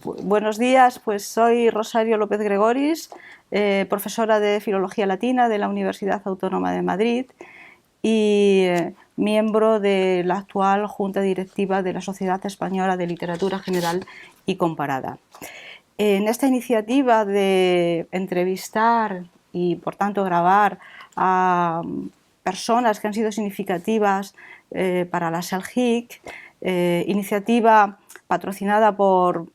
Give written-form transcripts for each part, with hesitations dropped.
Buenos días, pues soy Rosario López Gregoris, profesora de Filología Latina de la Universidad Autónoma de Madrid y miembro de la actual Junta Directiva de la Sociedad Española de Literatura General y Comparada. En esta iniciativa de entrevistar y, por tanto, grabar a personas que han sido significativas para la SELGIC, iniciativa patrocinada por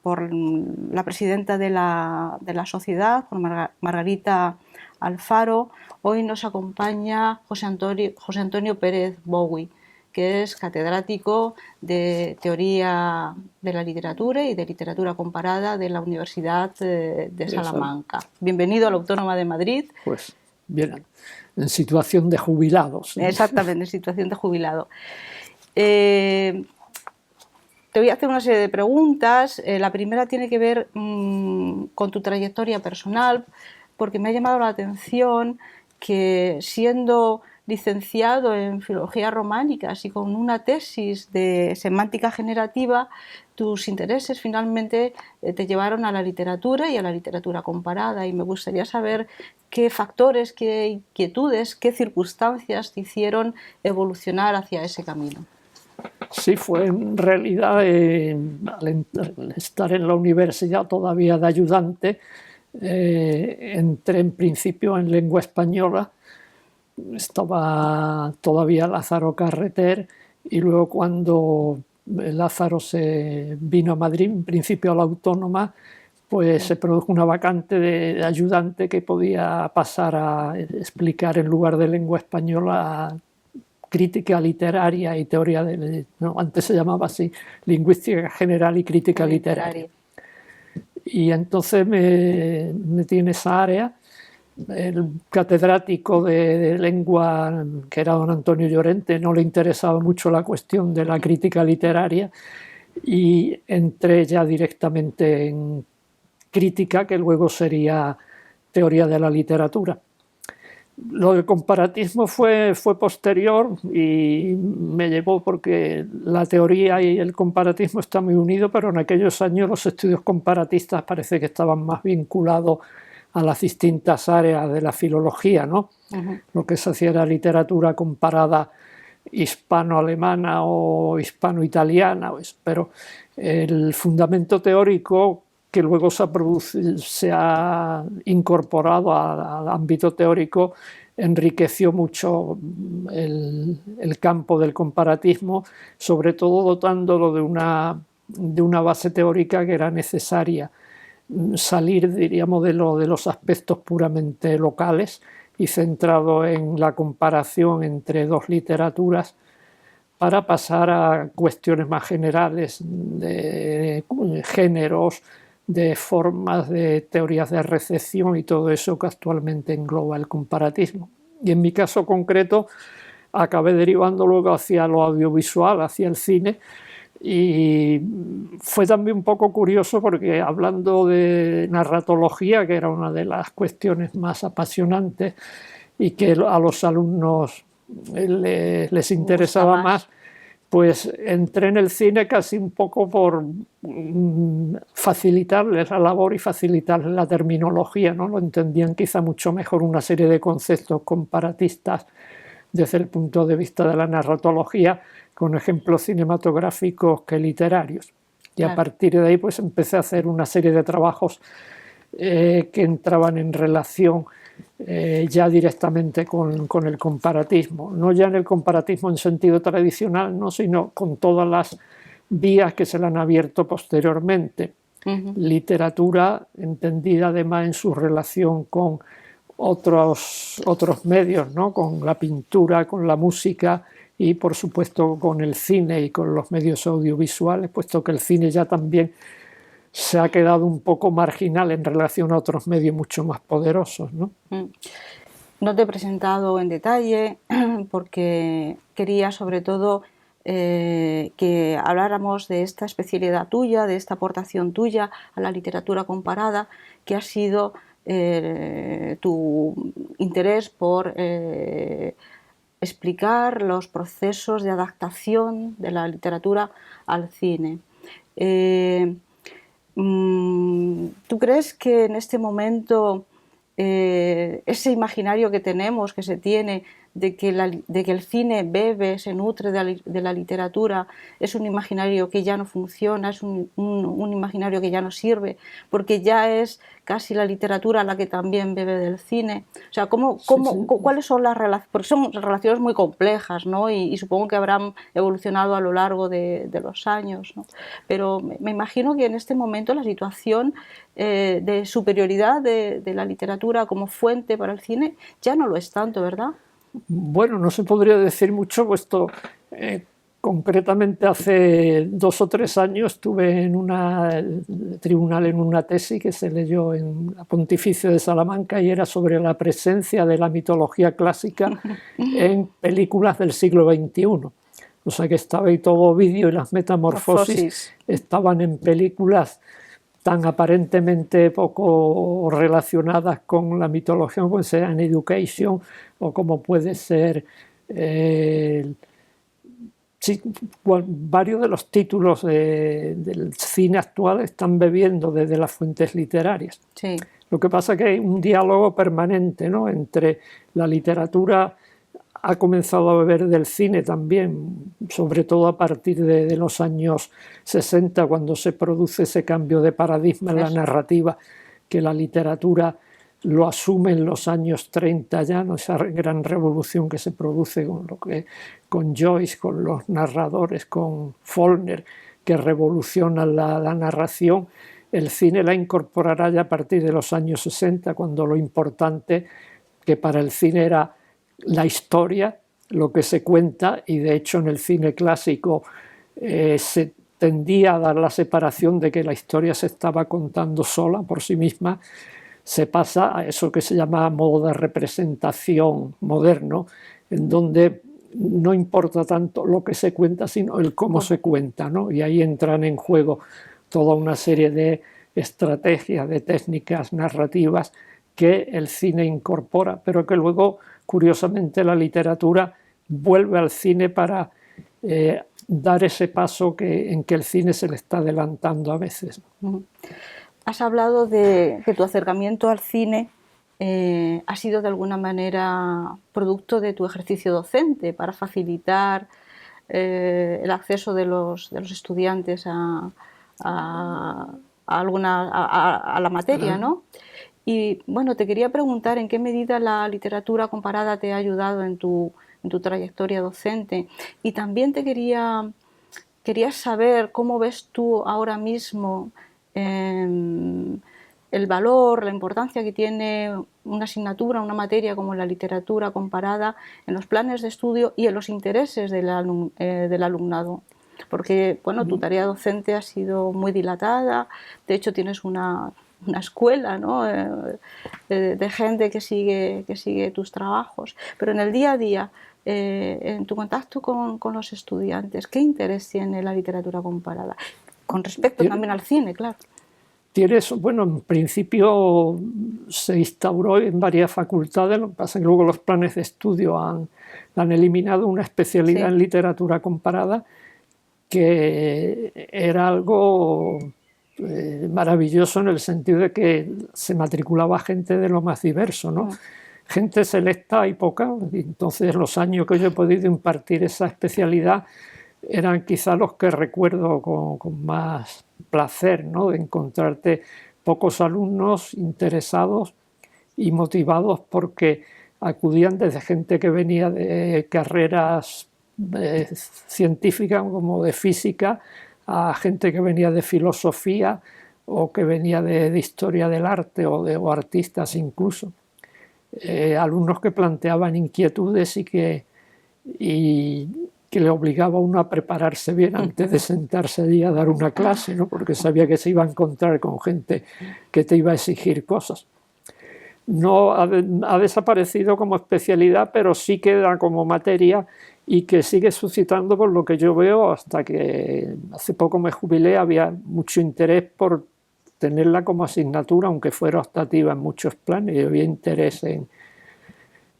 la presidenta de la sociedad, por Margarita Alfaro, hoy nos acompaña José Antonio Pérez Bowi, que es catedrático de Teoría de la Literatura y de Literatura Comparada de la Universidad de Salamanca. Bienvenido a la Autónoma de Madrid. Pues bien, en situación de jubilados. Exactamente, en situación de jubilado. Te voy a hacer una serie de preguntas. La primera tiene que ver con tu trayectoria personal, porque me ha llamado la atención que, siendo licenciado en Filología Románica y con una tesis de semántica generativa, tus intereses finalmente te llevaron a la literatura y a la literatura comparada, y me gustaría saber qué factores, qué inquietudes, qué circunstancias te hicieron evolucionar hacia ese camino. Sí, fue en realidad al estar en la universidad todavía de ayudante, entré en principio en lengua española, estaba todavía Lázaro Carreter, y luego cuando Lázaro se vino a Madrid, en principio a la Autónoma, pues se produjo una vacante de ayudante que podía pasar a explicar en lugar de lengua española crítica literaria y teoría no, antes se llamaba así, lingüística general y crítica literaria. Y entonces me metí en esa área. El catedrático de lengua, que era don Antonio Llorente, no le interesaba mucho la cuestión de la crítica literaria, y entré ya directamente en crítica, que luego sería teoría de la literatura. Lo del comparatismo fue posterior y me llevó, porque la teoría y el comparatismo están muy unidos, pero en aquellos años los estudios comparatistas parece que estaban más vinculados a las distintas áreas de la filología, ¿no? Lo que se hacía era literatura comparada hispano-alemana o hispano-italiana, pero el fundamento teórico que luego se ha incorporado al ámbito teórico enriqueció mucho el campo del comparatismo, sobre todo dotándolo de una base teórica que era necesaria, salir, diríamos, de los aspectos puramente locales y centrado en la comparación entre dos literaturas, para pasar a cuestiones más generales de géneros, de formas, de teorías de recepción y todo eso que actualmente engloba el comparatismo. Y en mi caso concreto acabé derivando luego hacia lo audiovisual, hacia el cine, y fue también un poco curioso porque, hablando de narratología, que era una de las cuestiones más apasionantes y que a los alumnos les interesaba más, pues entré en el cine casi un poco por facilitarles la labor y facilitarles la terminología, ¿no? Lo entendían quizá mucho mejor una serie de conceptos comparatistas desde el punto de vista de la narratología, con ejemplos cinematográficos que literarios. Y a partir de ahí pues empecé a hacer una serie de trabajos que entraban en relación ya directamente con el comparatismo, no ya en el comparatismo en sentido tradicional, ¿no? Sino con todas las vías que se le han abierto posteriormente. Literatura entendida además en su relación con otros medios, ¿no? Con la pintura, con la música y, por supuesto, con el cine y con los medios audiovisuales, puesto que el cine ya también se ha quedado un poco marginal en relación a otros medios mucho más poderosos, ¿no? No te he presentado en detalle porque quería, sobre todo, que habláramos de esta especialidad tuya, de esta aportación tuya a la literatura comparada, que ha sido tu interés por explicar los procesos de adaptación de la literatura al cine. ¿Tú crees que en este momento ese imaginario que tenemos, que se tiene, de que el cine bebe, se nutre de la literatura, es un imaginario que ya no funciona, es un imaginario que ya no sirve, porque ya es casi la literatura la que también bebe del cine? O sea, ¿cuáles son las relaciones? Porque son relaciones muy complejas, ¿no? Y supongo que habrán evolucionado a lo largo de los años, ¿no? Pero me imagino que en este momento la situación de superioridad de la literatura como fuente para el cine ya no lo es tanto, ¿verdad? Bueno, no se podría decir mucho, puesto concretamente hace 2 o 3 años estuve en un tribunal en una tesis que se leyó en la Pontificia de Salamanca y era sobre la presencia de la mitología clásica en películas del siglo XXI. O sea que estaba ahí todo Ovidio y las Metamorfosis estaban en películas tan aparentemente poco relacionadas con la mitología, como puede ser An Education o como puede ser sí, varios de los títulos del cine actual están bebiendo desde las fuentes literarias. Sí. Lo que pasa es que hay un diálogo permanente, ¿no?, entre la literatura ha comenzado a beber del cine también, sobre todo a partir de los años 60, cuando se produce ese cambio de paradigma en la narrativa, que la literatura lo asume en los años 30 ya, ¿no?, esa gran revolución que se produce con Joyce, con los narradores, con Faulkner, que revolucionan la narración. El cine la incorporará ya a partir de los años 60, cuando lo importante que para el cine era la historia, lo que se cuenta, y de hecho en el cine clásico se tendía a dar la separación de que la historia se estaba contando sola por sí misma. Se pasa a eso que se llama modo de representación moderno, en donde no importa tanto lo que se cuenta, sino el cómo se cuenta, ¿no? Y ahí entran en juego toda una serie de estrategias, de técnicas narrativas que el cine incorpora, pero que luego, curiosamente, la literatura vuelve al cine para dar ese paso en que el cine se le está adelantando a veces. Has hablado de que tu acercamiento al cine ha sido de alguna manera producto de tu ejercicio docente para facilitar el acceso de los estudiantes a la materia, ¿no? Y bueno, te quería preguntar en qué medida la literatura comparada te ha ayudado en tu trayectoria docente, y también quería saber cómo ves tú ahora mismo el valor, la importancia que tiene una asignatura, una materia como la literatura comparada en los planes de estudio y en los intereses del alumnado. Porque, bueno, tu tarea docente ha sido muy dilatada, de hecho tienes una escuela, ¿no?, de gente que sigue tus trabajos, pero en el día a día, en tu contacto con los estudiantes, ¿qué interés tiene la literatura comparada? Con respecto también al cine, claro. Bueno, en principio se instauró en varias facultades, lo que pasa es que luego los planes de estudio han eliminado una especialidad en literatura comparada, que era algo maravilloso en el sentido de que se matriculaba gente de lo más diverso, ¿no? Gente selecta y poca, y entonces los años que yo he podido impartir esa especialidad eran quizá los que recuerdo con más placer, ¿no?, de encontrarte pocos alumnos interesados y motivados, porque acudían desde gente que venía de carreras científicas como de física, a gente que venía de filosofía o que venía de historia del arte o artistas incluso. Alumnos que planteaban inquietudes y que le obligaba a uno a prepararse bien antes de sentarse allí a dar una clase, ¿no?, porque sabía que se iba a encontrar con gente que te iba a exigir cosas. No ha desaparecido como especialidad, pero sí queda como materia y que sigue suscitando, por lo que yo veo, hasta que hace poco me jubilé, había mucho interés por tenerla como asignatura, aunque fuera optativa en muchos planes, y había interés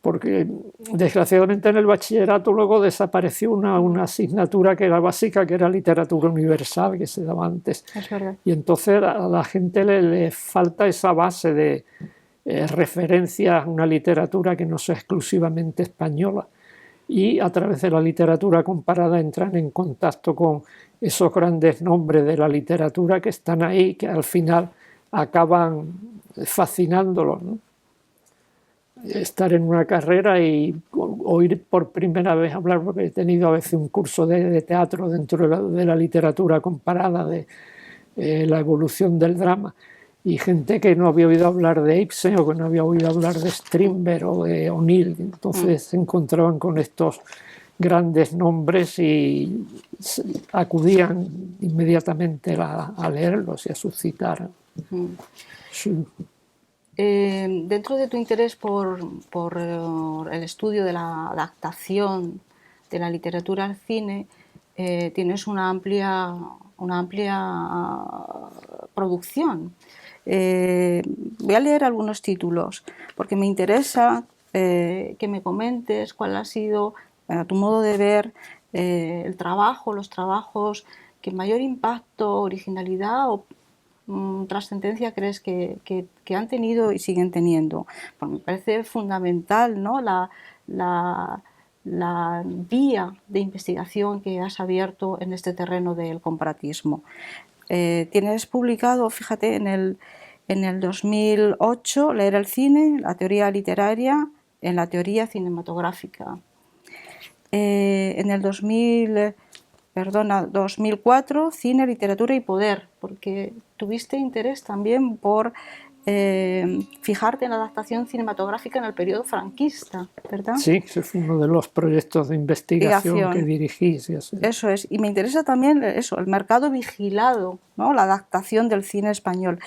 porque desgraciadamente en el bachillerato luego desapareció una asignatura que era básica, que era literatura universal, que se daba antes. Es verdad. Y entonces a la gente le falta esa base de referencia a una literatura que no sea exclusivamente española. Y a través de la literatura comparada entran en contacto con esos grandes nombres de la literatura que están ahí, que al final acaban fascinándolos, ¿no? Estar en una carrera y oír por primera vez hablar, porque he tenido a veces un curso de teatro dentro de la literatura comparada, de la evolución del drama, y gente que no había oído hablar de Ibsen o que no había oído hablar de Strindberg o de O'Neill, entonces se encontraban con estos grandes nombres y acudían inmediatamente a leerlos y a suscitar su... Dentro de tu interés por el estudio de la adaptación de la literatura al cine, tienes una amplia producción. Voy a leer algunos títulos porque me interesa que me comentes cuál ha sido, a tu modo de ver, los trabajos que mayor impacto, originalidad o trascendencia crees que han tenido y siguen teniendo. Pues me parece fundamental, ¿no?, la vía de investigación que has abierto en este terreno del comparatismo. Tienes publicado, fíjate, en el 2008, Leer el cine, la teoría literaria en la teoría cinematográfica. En el 2004, Cine, literatura y poder, porque tuviste interés también por fijarte en la adaptación cinematográfica en el periodo franquista, ¿verdad? Sí, ese fue uno de los proyectos de investigación que dirigí. Sí, eso es, y me interesa también eso, el mercado vigilado, ¿no?, la adaptación del cine español.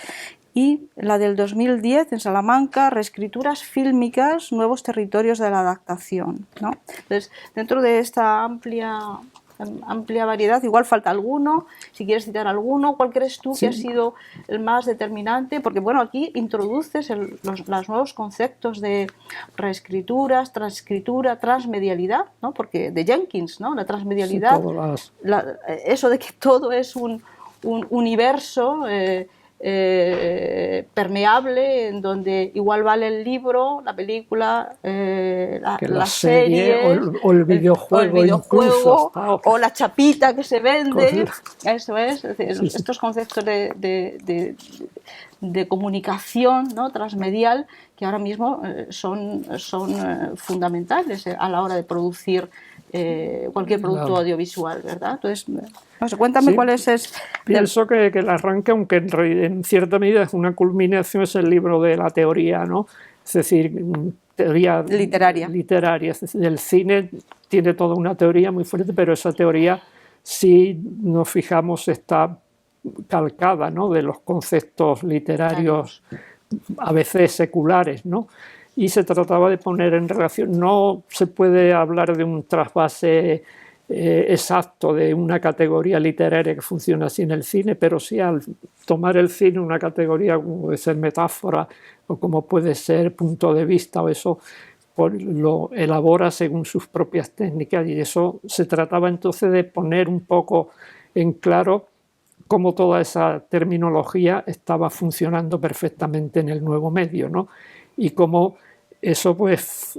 Y la del 2010 en Salamanca, reescrituras fílmicas, nuevos territorios de la adaptación, ¿no? Entonces, dentro de esta amplia variedad, igual falta alguno, si quieres citar alguno, ¿cuál crees tú que ha sido el más determinante? Porque bueno, aquí introduces los nuevos conceptos de reescrituras, transcritura, transmedialidad, ¿no? Porque de Jenkins, ¿no?, la transmedialidad, eso de que todo es un universo permeable, en donde igual vale el libro, la película, la serie o el videojuego, incluso, o la chapita que se vende. Eso es decir, estos conceptos de comunicación, ¿no?, transmedial, que ahora mismo son fundamentales a la hora de producir cualquier producto audiovisual, ¿verdad? Entonces, cuéntame cuál es... Pienso que el arranque, aunque en cierta medida es una culminación, es el libro de la teoría, ¿no? Es decir, teoría literaria. Es decir, el cine tiene toda una teoría muy fuerte, pero esa teoría, si nos fijamos, está calcada, ¿no?, de los conceptos literarios, a veces seculares, ¿no? Y se trataba de poner en relación, no se puede hablar de un trasvase exacto de una categoría literaria que funciona así en el cine, pero sí al tomar el cine una categoría como puede ser metáfora o como puede ser punto de vista, o eso lo elabora según sus propias técnicas, y eso se trataba entonces de poner un poco en claro cómo toda esa terminología estaba funcionando perfectamente en el nuevo medio, ¿no? Y cómo eso pues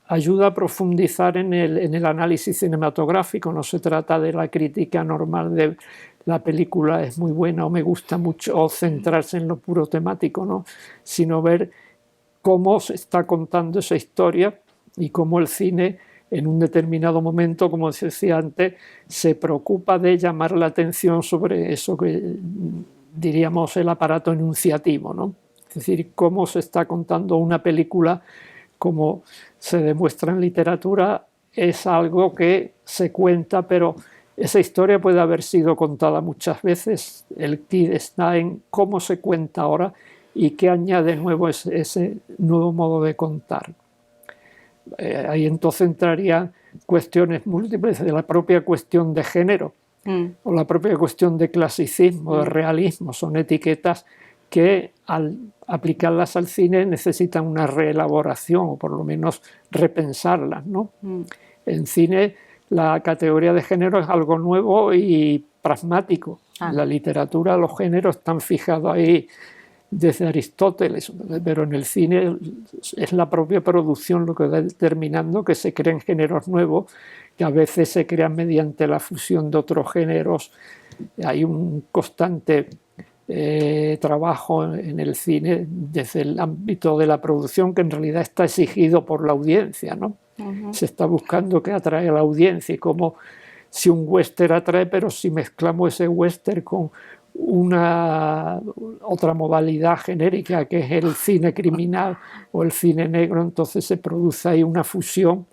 ayuda a profundizar en el análisis cinematográfico. No se trata de la crítica normal de la película es muy buena o me gusta mucho, o centrarse en lo puro temático, ¿no?, sino ver cómo se está contando esa historia y cómo el cine en un determinado momento, como se decía antes, se preocupa de llamar la atención sobre eso que diríamos el aparato enunciativo, ¿no? Es decir, cómo se está contando una película, como se demuestra en literatura, es algo que se cuenta, pero esa historia puede haber sido contada muchas veces. El kit está en cómo se cuenta ahora y qué añade nuevo ese nuevo modo de contar. Ahí entonces entrarían cuestiones múltiples de la propia cuestión de género o la propia cuestión de clasicismo, de realismo. Son etiquetas que al aplicarlas al cine necesitan una reelaboración o por lo menos repensarlas, ¿no? En cine la categoría de género es algo nuevo y pragmático. En la literatura los géneros están fijados ahí desde Aristóteles, pero en el cine es la propia producción lo que va determinando que se creen géneros nuevos, que a veces se crean mediante la fusión de otros géneros. Hay un constante trabajo en el cine desde el ámbito de la producción que en realidad está exigido por la audiencia, ¿no? Se está buscando que atrae a la audiencia, y como si un western atrae, pero si mezclamos ese western con otra modalidad genérica que es el cine criminal o el cine negro, entonces se produce ahí una fusión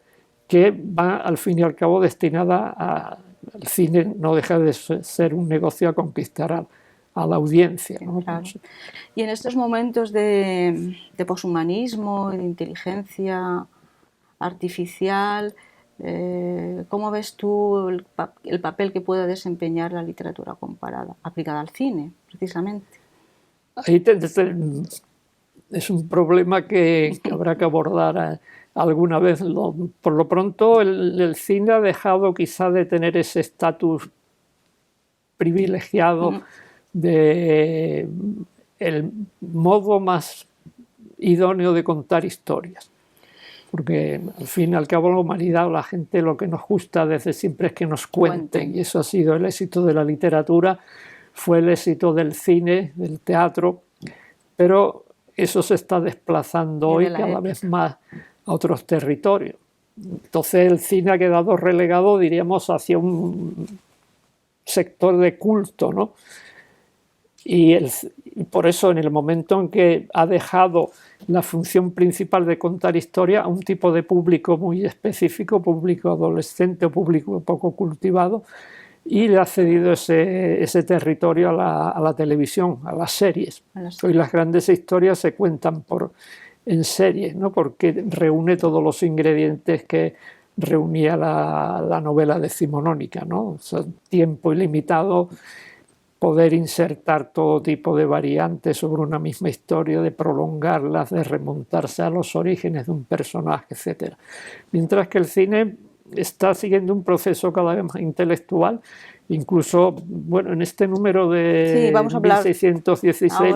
que va al fin y al cabo destinada al cine, no deja de ser un negocio a conquistar a la audiencia, ¿no? Claro. Y en estos momentos de poshumanismo, de inteligencia artificial, ¿cómo ves tú el papel que puede desempeñar la literatura comparada, aplicada al cine, precisamente? Ahí es un problema que habrá que abordar alguna vez. Por lo pronto, el cine ha dejado quizá de tener ese estatus privilegiado de el modo más idóneo de contar historias. Porque al fin y al cabo la humanidad o la gente lo que nos gusta desde siempre es que nos cuenten, y eso ha sido el éxito de la literatura, fue el éxito del cine, del teatro, pero eso se está desplazando hoy cada vez más a otros territorios. Entonces el cine ha quedado relegado, diríamos, hacia un sector de culto, ¿no? Y por eso en el momento en que ha dejado la función principal de contar historia a un tipo de público muy específico, público adolescente o público poco cultivado, y le ha cedido ese territorio a la televisión, a las series. Hoy las grandes historias se cuentan en series, ¿no? Porque reúne todos los ingredientes que reunía la novela decimonónica, ¿no? O sea, tiempo ilimitado, poder insertar todo tipo de variantes sobre una misma historia, de prolongarlas, de remontarse a los orígenes de un personaje, etc. Mientras que el cine está siguiendo un proceso cada vez más intelectual, incluso, bueno, en este número de 1616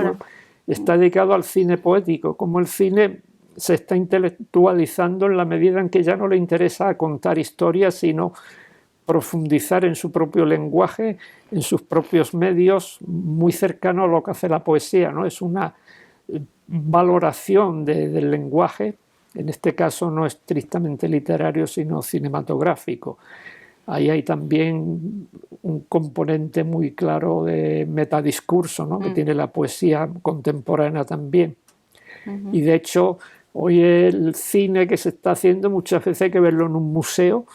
está dedicado al cine poético, como el cine se está intelectualizando en la medida en que ya no le interesa contar historias, sino profundizar en su propio lenguaje, en sus propios medios, muy cercano a lo que hace la poesía, ¿no? Es una valoración del lenguaje, en este caso no estrictamente literario, sino cinematográfico. Ahí hay también un componente muy claro de metadiscurso, ¿no? Que tiene la poesía contemporánea también. Y de hecho, hoy el cine que se está haciendo muchas veces hay que verlo en un museo,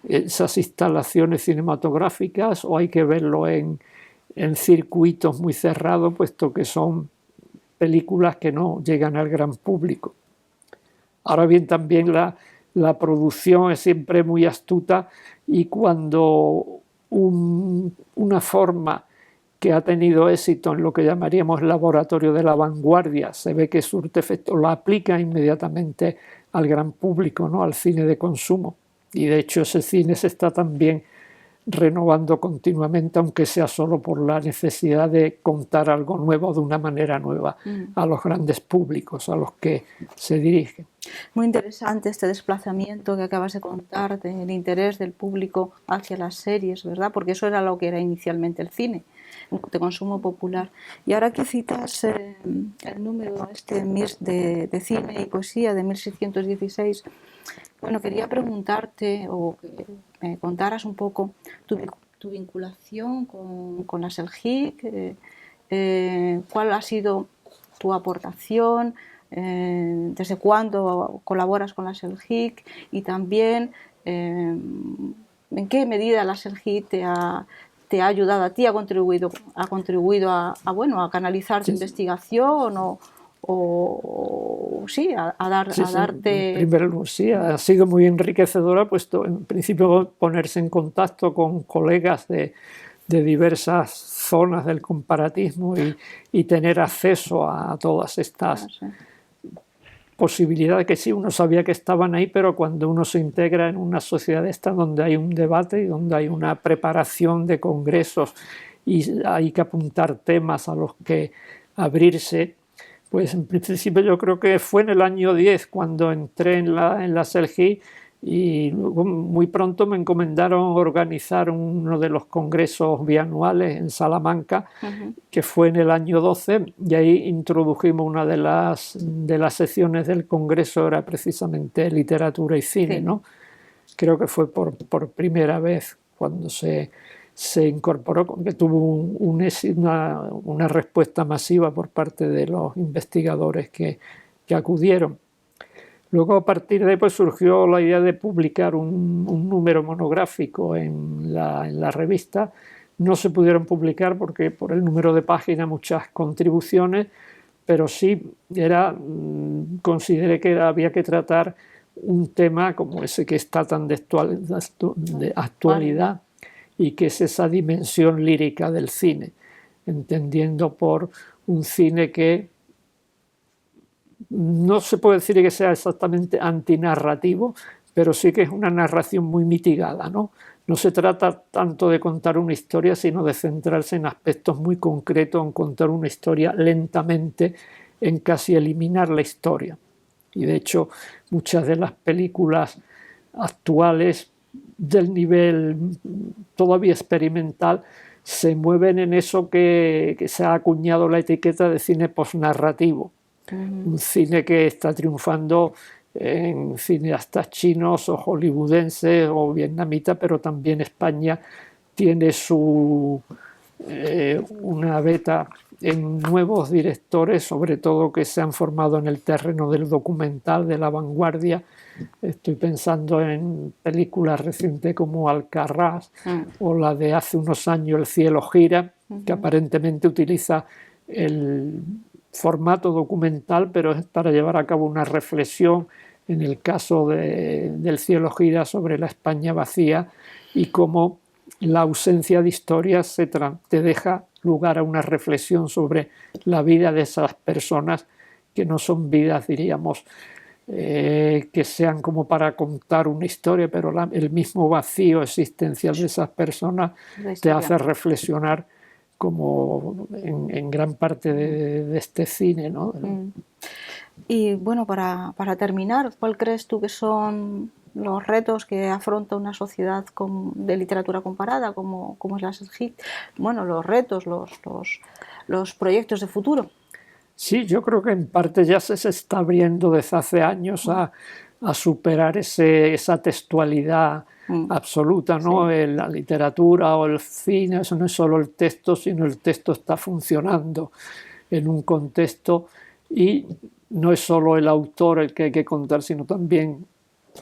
esas instalaciones cinematográficas, o hay que verlo en circuitos muy cerrados, puesto que son películas que no llegan al gran público. Ahora bien, también la producción es siempre muy astuta, y cuando una forma que ha tenido éxito en lo que llamaríamos laboratorio de la vanguardia se ve que surte efecto, la aplica inmediatamente al gran público, ¿no? Al cine de consumo. Y de hecho ese cine se está también renovando continuamente, aunque sea solo por la necesidad de contar algo nuevo de una manera nueva a los grandes públicos a los que se dirigen. Muy interesante este desplazamiento que acabas de contar del interés del público hacia las series, ¿verdad? Porque eso era lo que era inicialmente el cine, de consumo popular. Y ahora que citas el número de cine y poesía de 1616, bueno, quería preguntarte o que me contaras un poco tu vinculación con la SELJIC, cuál ha sido tu aportación, desde cuándo colaboras con la SELJIC, y también en qué medida la SELJIC te ha ayudado a ti, ha contribuido a canalizar tu investigación a darte... Primero, sí, ha sido muy enriquecedora, puesto en principio ponerse en contacto con colegas de de diversas zonas del comparatismo y tener acceso a todas estas posibilidades que sí, uno sabía que estaban ahí, pero cuando uno se integra en una sociedad esta donde hay un debate y donde hay una preparación de congresos y hay que apuntar temas a los que abrirse, pues en principio yo creo que fue en el año 10 cuando entré en la SELGI y luego muy pronto me encomendaron organizar uno de los congresos bianuales en Salamanca, que fue en el año 12, y ahí introdujimos una de las secciones del congreso, era precisamente literatura y cine, ¿no? Creo que fue por primera vez cuando se incorporó, que tuvo una respuesta masiva por parte de los investigadores que acudieron. Luego, a partir de ahí, pues, surgió la idea de publicar un número monográfico en la revista. No se pudieron publicar porque por el número de páginas, muchas contribuciones, pero sí consideré que había que tratar un tema como ese que está tan de actualidad y que es esa dimensión lírica del cine, entendiendo por un cine que no se puede decir que sea exactamente antinarrativo, pero sí que es una narración muy mitigada, ¿no? No se trata tanto de contar una historia, sino de centrarse en aspectos muy concretos, en contar una historia lentamente, en casi eliminar la historia. Y de hecho, muchas de las películas actuales del nivel todavía experimental se mueven en eso que se ha acuñado la etiqueta de cine postnarrativo. Un cine que está triunfando en cineastas chinos o hollywoodenses o vietnamitas, pero también España tiene una beta en nuevos directores, sobre todo que se han formado en el terreno del documental, de la vanguardia. Estoy pensando en películas recientes como Alcarrás o la de hace unos años El cielo gira, que aparentemente utiliza el formato documental, pero es para llevar a cabo una reflexión, en el caso del cielo gira, sobre la España vacía y cómo la ausencia de historias te deja lugar a una reflexión sobre la vida de esas personas, que no son vidas, diríamos, que sean como para contar una historia, pero el mismo vacío existencial de esas personas te hace reflexionar, como en gran parte de este cine, ¿no? Y bueno, para terminar, ¿cuál crees tú que son los retos que afronta una sociedad de literatura comparada como es la SELGI? Bueno, los retos, los proyectos de futuro. Sí, yo creo que en parte ya se está abriendo desde hace años a superar esa textualidad absoluta, ¿no? Sí. La literatura o el cine, eso no es solo el texto, sino el texto está funcionando en un contexto y no es solo el autor el que hay que contar, sino también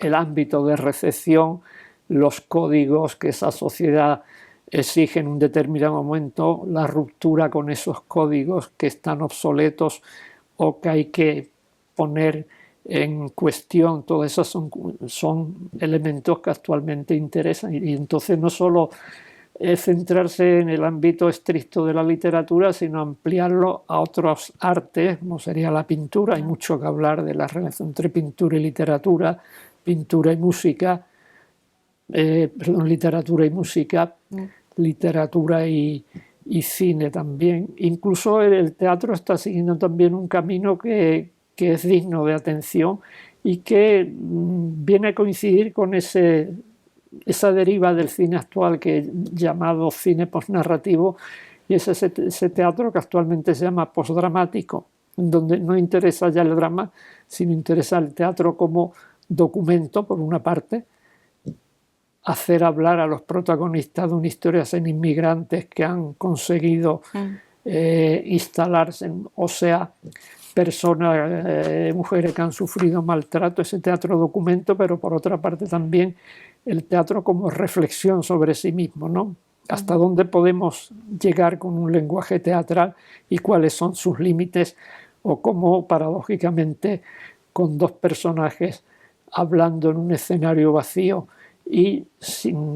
el ámbito de recepción, los códigos que esa sociedad exige en un determinado momento, la ruptura con esos códigos que están obsoletos o que hay que poner en cuestión. Todos esos son elementos que actualmente interesan, y entonces no solo es centrarse en el ámbito estricto de la literatura, sino ampliarlo a otros artes, como sería la pintura. Hay mucho que hablar de la relación entre pintura y literatura, pintura y música, literatura y música, literatura y cine también. Incluso el teatro está siguiendo también un camino que es digno de atención y que viene a coincidir con esa deriva del cine actual que es llamado cine postnarrativo, y es ese teatro que actualmente se llama postdramático, en donde no interesa ya el drama, sino interesa el teatro como documento, por una parte, hacer hablar a los protagonistas de una historia en inmigrantes que han conseguido instalarse, o sea, personas, mujeres que han sufrido maltrato, ese teatro documento, pero por otra parte también el teatro como reflexión sobre sí mismo, ¿no? Hasta dónde podemos llegar con un lenguaje teatral y cuáles son sus límites, o cómo paradójicamente con dos personajes hablando en un escenario vacío y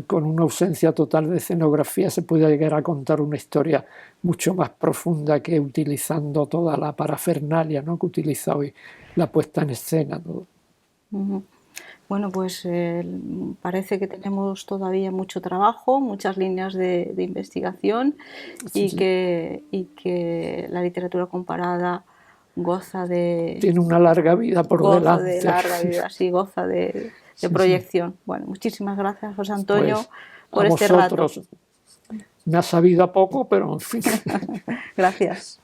con una ausencia total de escenografía se puede llegar a contar una historia mucho más profunda que utilizando toda la parafernalia, ¿no?, que utiliza hoy la puesta en escena. Todo. Bueno, pues parece que tenemos todavía mucho trabajo, muchas líneas de investigación y que la literatura comparada goza de... Tiene una larga vida por delante. Goza de larga vida, sí, goza de proyección. Bueno, muchísimas gracias, José Antonio, pues, por este rato. Me ha sabido a poco, pero en fin. Gracias.